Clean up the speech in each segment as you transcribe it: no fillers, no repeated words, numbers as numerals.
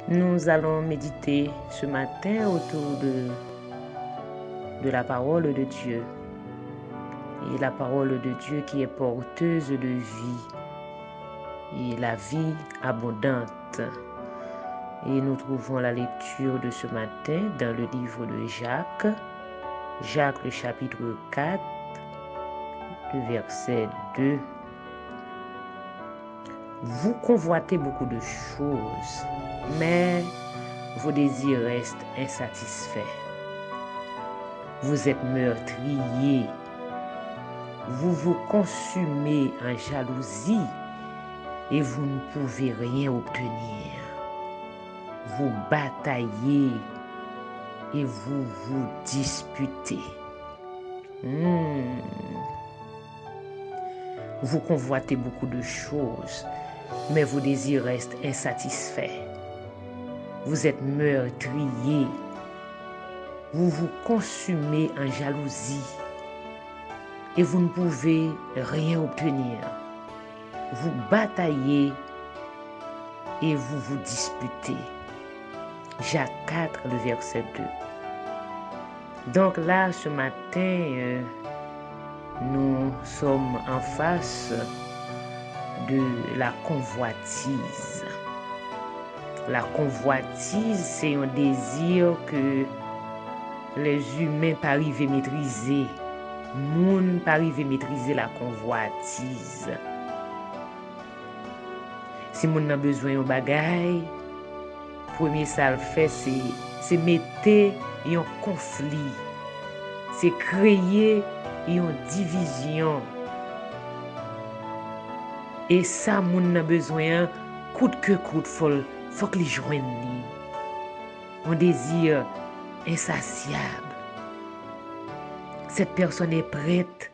Nous allons méditer ce matin autour de la parole de Dieu. Et la parole de Dieu qui est porteuse de vie. Et la vie abondante. Et nous trouvons la lecture de ce matin dans le livre de Jacques. Jacques, le chapitre 4, le verset 2. Vous convoitez beaucoup de choses, mais vos désirs restent insatisfaits. Vous êtes meurtriers. Vous vous consumez en jalousie et vous ne pouvez rien obtenir. Vous bataillez et vous vous disputez. Vous convoitez beaucoup de choses, mais vos désirs restent insatisfaits. Vous êtes meurtriers. Vous vous consumez en jalousie et vous ne pouvez rien obtenir. Vous bataillez et vous vous disputez. Jacques 4, le verset 2. Donc là, ce matin, nous sommes en face de la convoitise. La convoitise, c'est un désir que les humains pas arriver à maîtriser. Moun pas arriver à maîtriser la convoitise. Si moun a besoin d'un bagay, premier ça le fait c'est mettre un conflit. C'est créer une division. Et ça moun a besoin coûte que coûte faut que les joignent. Un désir insatiable. Cette personne est prête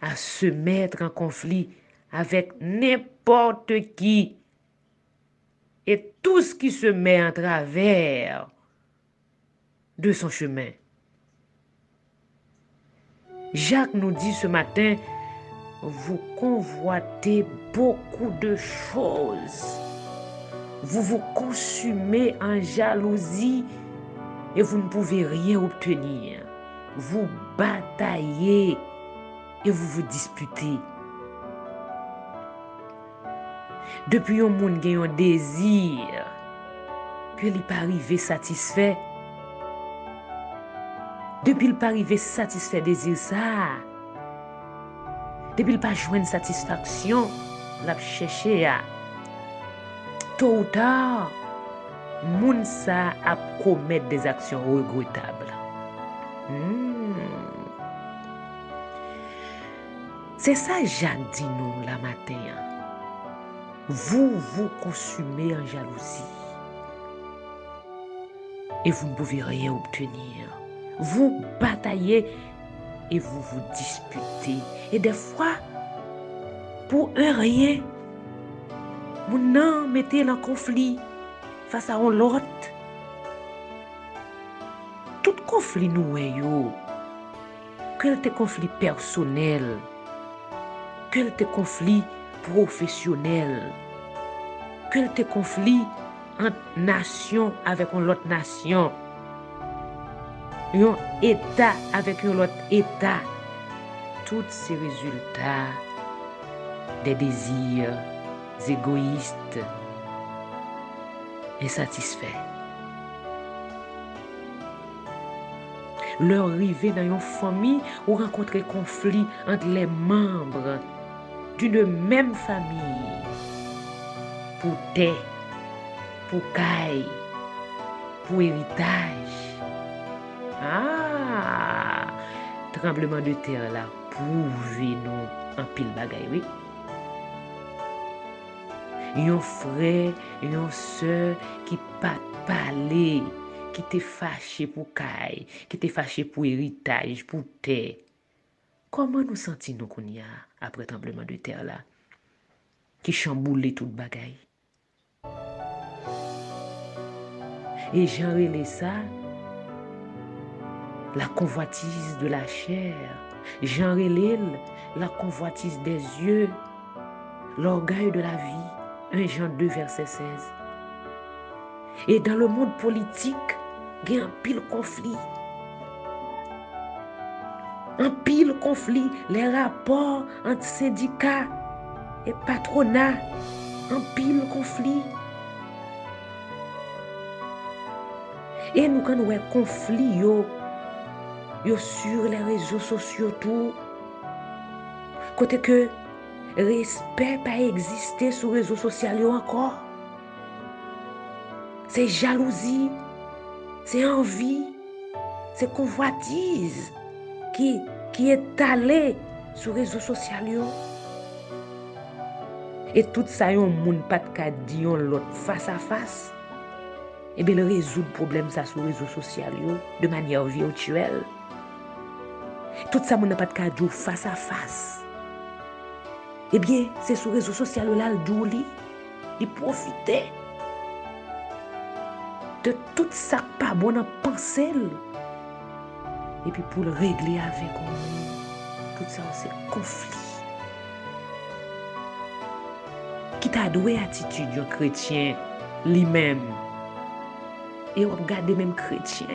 à se mettre en conflit avec n'importe qui et tout ce qui se met en travers de son chemin. Jacques nous dit ce matin, vous convoitez beaucoup de choses. Vous vous consumez en jalousie et vous ne pouvez rien obtenir. Vous bataillez et vous vous disputez. Depuis un monde qui a un désir que il pas arrivé satisfait. Depuis il pas arrivé satisfait désir ça. Depuis il pas joindre satisfaction, l'a chercher à tôt ou tard, moun ça a commettre des actions regrettables. C'est ça Jacques dit nous la matin. Vous vous consumez en jalousie et vous ne pouvez rien obtenir. Vous bataillez et vous vous disputez. Et des fois, pour un rien, vous n'en mettez en conflit face à l'autre. Tout conflit nous yo, que le conflit personnel, que le conflit professionnel, que le conflit entre nation avec une autre nation, un État avec un autre État, tous ces résultats des désirs égoïstes, insatisfaits. Leur arrivée dans une famille ou rencontrer conflit entre les membres d'une même famille pour terre, pour caille, pour héritage. Tremblement de terre là, prouvez-nous en pile bagaille, oui. Un frère, une soeur qui pas parler, qui t'est fâché pour caille, qui t'est fâché pour héritage, pour terre. Comment nous sentons-nous qu'on y a après tremblement de terre là, qui chamboule toute bagaille? Et j'en relais ça, la convoitise de la chair. J'en relais la convoitise des yeux, l'orgueil de la vie. 1 Jean 2, verset 16. Et dans le monde politique, il y a un pile conflit. Un pile conflit, les rapports entre syndicats et patronat, un pile conflit. Et nous, quand nous avons conflit, yo sur les réseaux sociaux, tout, côté que respect pas existé sur les réseaux sociaux encore. C'est jalousie, c'est envie, c'est convoitise qui est allé sur les réseaux sociaux. Et tout ça, yon moun pas de dire l'autre face à face. Et bien, le résoudre le problème ça sur les réseaux sociaux de manière virtuelle. Tout ça, moun n'a pas de dire face à face. Eh bien, c'est sur les réseaux sociaux là le douli, il profiter de tout ça pas bon dans penser. Et puis pour le régler avec nous, tout ça c'est conflit. Qui t'a doué attitude un chrétien lui-même et on regarde même chrétien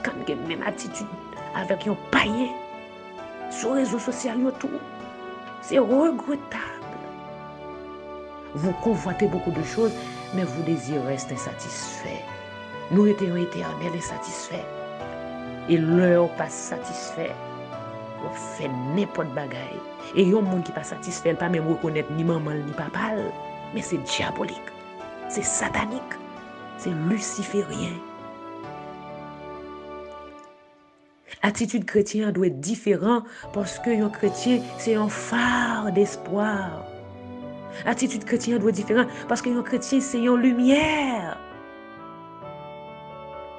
quand il a même attitude avec un païen sur les réseaux sociaux tout, c'est regrettable. Vous convoitez beaucoup de choses, mais vous désirez rester insatisfait. Nous étions éternels insatisfaits. Et l'heure pas satisfait. On fait n'importe bagaille. Et il y a un monde qui n'est pas satisfait, il ne peut pas même reconnaître ni maman ni papa. Mais c'est diabolique. C'est satanique. C'est luciférien. Attitude chrétienne doit être différente parce que un chrétien, c'est un phare d'espoir. Attitude chrétienne doit être différente parce qu'un chrétien, c'est une lumière.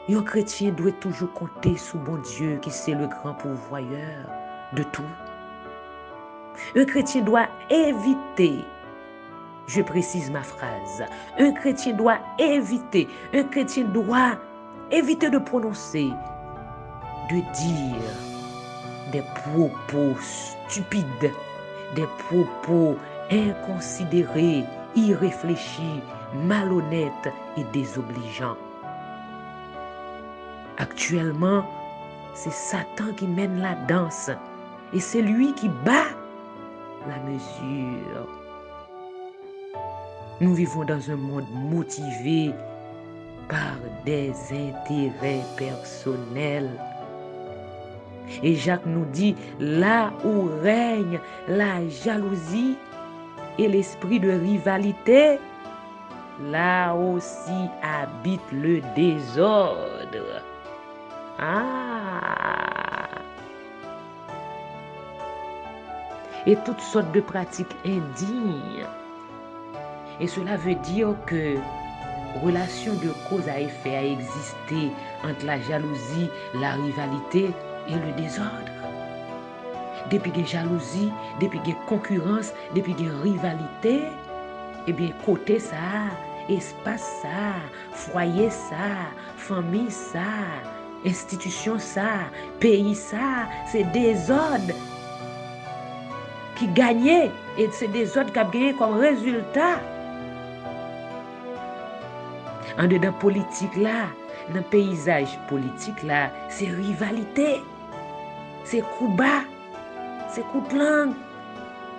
Un chrétien doit toujours compter sur bon Dieu qui c'est le grand pourvoyeur de tout. Un chrétien doit éviter, je précise ma phrase, un chrétien doit éviter de prononcer, de dire des propos stupides, des propos inconsidérés, irréfléchis, malhonnêtes et désobligeants. Actuellement, c'est Satan qui mène la danse et c'est lui qui bat la mesure. Nous vivons dans un monde motivé par des intérêts personnels. Et Jacques nous dit, là où règne la jalousie et l'esprit de rivalité, là aussi habite le désordre. Et toutes sortes de pratiques indignes. Et cela veut dire que relation de cause à effet a existé entre la jalousie, la rivalité et le désordre. Depuis qu'il y a jalousie, depuis qu'il y a concurrence, depuis qu'il y a rivalité, eh bien, côté ça, espace ça, foyer ça, famille ça, institution ça, pays ça, c'est désordre qui gagnait et c'est désordre qui a gagné comme résultat. En dedans politique là, dans le paysage politique là, c'est rivalité, c'est coup bas, c'est coup de langue.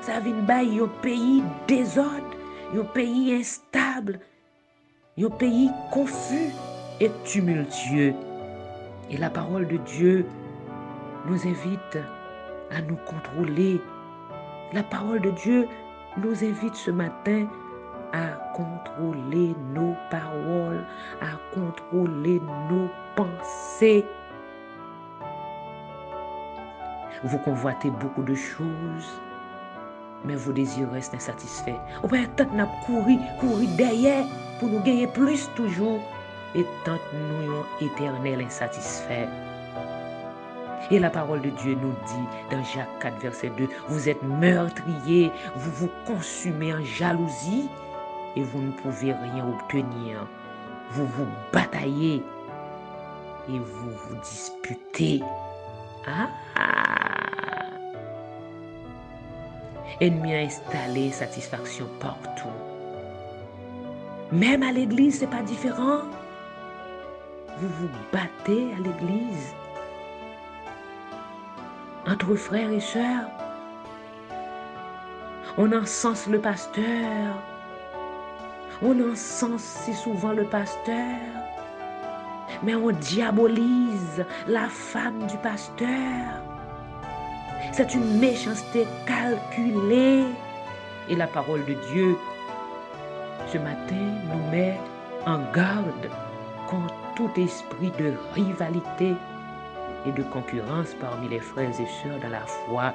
Ça vient bailler un pays désordre, un pays instable, un pays confus et tumultueux. Et la parole de Dieu nous invite à nous contrôler. La parole de Dieu nous invite ce matin à contrôler nos paroles, à contrôler nos pensées. Vous convoitez beaucoup de choses, mais vos désirs restent insatisfaits. Ou bien tant nous courir derrière pour nous gagner plus toujours, et tant nous sommes éternels insatisfaits. Et la parole de Dieu nous dit dans Jacques 4, verset 2, vous êtes meurtriers, vous vous consumez en jalousie et vous ne pouvez rien obtenir. Vous vous bataillez et vous vous disputez. Ennemi a installé satisfaction partout. Même à l'église, ce n'est pas différent. vous vous battez à l'église entre frères et sœurs. On encense le pasteur. On encense si souvent le pasteur. Mais on diabolise la femme du pasteur. C'est une méchanceté calculée. Et la parole de Dieu, ce matin, nous met en garde contre tout esprit de rivalité et de concurrence parmi les frères et sœurs dans la foi.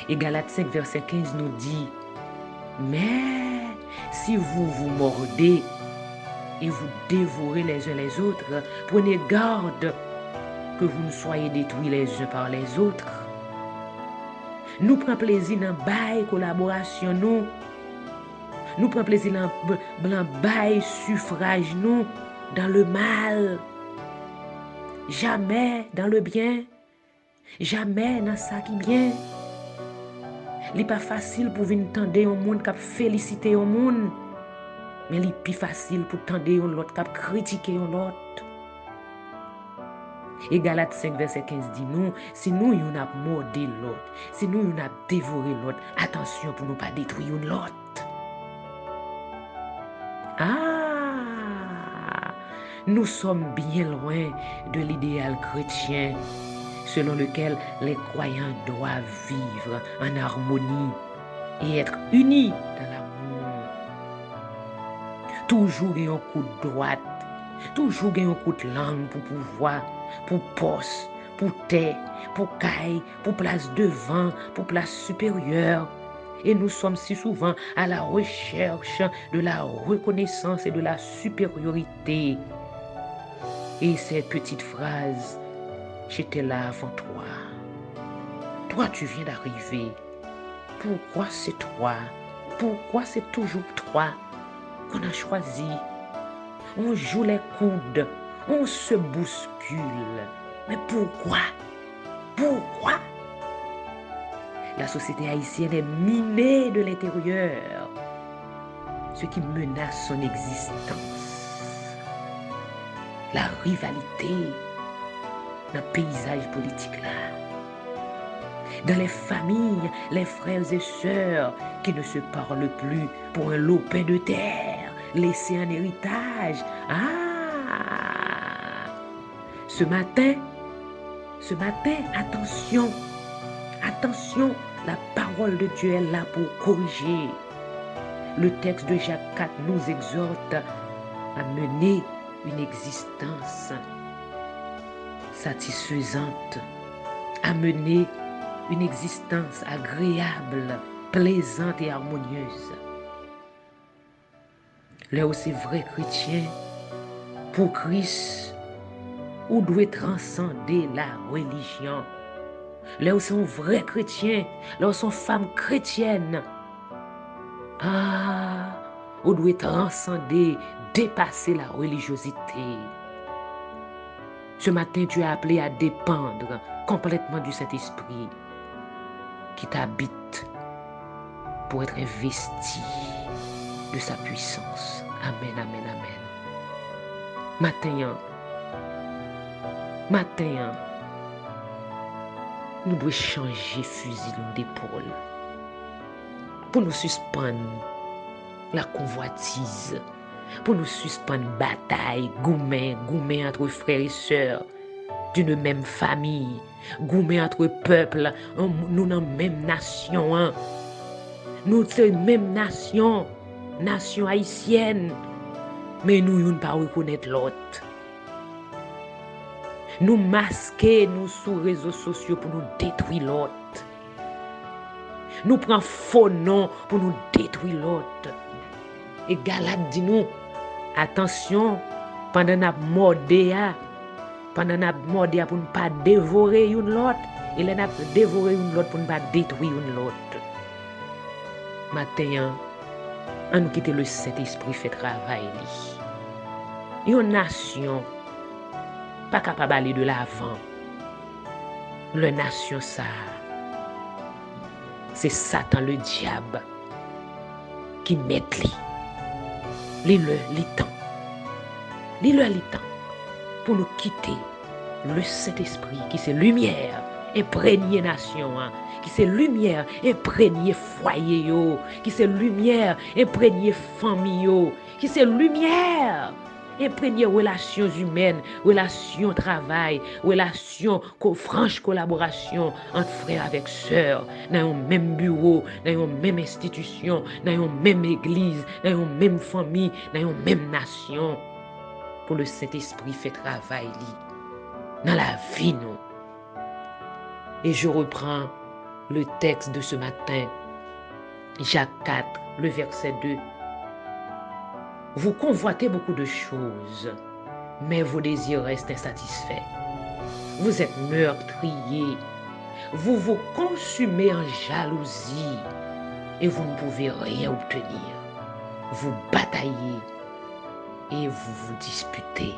Et Galates 5, verset 15 nous dit, mais si vous vous mordez et vous dévorez les uns les autres, prenez garde que vous ne soyez détruits les uns par les autres. Nous prenons plaisir dans la collaboration, nous prenons plaisir dans le suffrage, nous, dans le mal. Jamais dans le bien, jamais dans ça qui bien. Il n'est pas facile pour venir tendre un monde qui féliciter un monde, mais il est plus facile pour tendre un autre qui critiquer un autre. Et Galates 5, verset 15 dit nous, si nous y a mordé l'autre, si nous y a dévoré l'autre, attention pour ne pas détruire l'autre. Ah, nous sommes bien loin de l'idéal chrétien selon lequel les croyants doivent vivre en harmonie et être unis dans l'amour. Toujours un coup de droite, toujours un coup de langue pour pouvoir, pour poste, pour terre, pour caille, pour place devant, pour place supérieure. Et nous sommes si souvent à la recherche de la reconnaissance et de la supériorité. Et cette petite phrase, j'étais là avant toi. Toi, tu viens d'arriver. Pourquoi c'est toi? Pourquoi c'est toujours toi qu'on a choisi? On joue les coudes, on se bouscule. Mais pourquoi? Pourquoi? La société haïtienne est minée de l'intérieur, ce qui menace son existence. La rivalité dans le paysage politique là. Dans les familles, les frères et sœurs qui ne se parlent plus pour un lopin de terre laissé en héritage. Ah! Ce matin, attention, attention, la parole de Dieu est là pour corriger. Le texte de Jacques 4 nous exhorte à mener une existence satisfaisante, à mener une existence agréable, plaisante et harmonieuse. Là où c'est vrai chrétien, pour Christ, on doit transcender la religion. Là où c'est un vrai chrétien, là où sont femmes chrétiennes, on doit transcender, dépasser la religiosité. Ce matin, tu es appelé à dépendre complètement du Saint-Esprit qui t'habite pour être investi de sa puissance. Amen, amen, amen. Matin, nous devons changer fusil d'épaule pour nous suspendre la convoitise, pour nous suspendre bataille, gourmet entre frères et sœurs d'une même famille, gourmet entre peuples, nous dans la même nation, hein. Nous sommes même nation haïtienne, mais nous ne pas reconnaître l'autre. Nous masquer nous sur les réseaux sociaux pour nous détruire l'autre. Nous prenons faux noms pour nous détruire l'autre. Et Galate dit nous, attention, pendant nous mordé pour ne pas dévorer une l'autre, et là nous dévorer une l'autre pour ne pas détruire une l'autre. Matin, on nous quitte le Saint-Esprit fait travail. Une nation pas capable d'aller de l'avant. Le nation ça, c'est Satan le diable qui met les temps. L'heure est temps pour nous quitter le Saint-Esprit qui c'est lumière imprégner nation, hein, qui c'est lumière imprégner foyer, yo, qui c'est lumière imprégner famille, yo, qui c'est lumière imprégner relations humaines, relations travail, relations franche collaboration entre frères avec sœurs, dans un même bureau, dans une même institution, dans une même église, dans une même famille, dans une même nation. Pour le Saint-Esprit fait travail dans la vie, nous. Et je reprends le texte de ce matin, Jacques 4, le verset 2. Vous convoitez beaucoup de choses, mais vos désirs restent insatisfaits. Vous êtes meurtriers, vous vous consumez en jalousie et vous ne pouvez rien obtenir. Vous bataillez et vous vous disputez.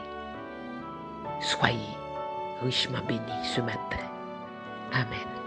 Soyez richement bénis ce matin. Amen.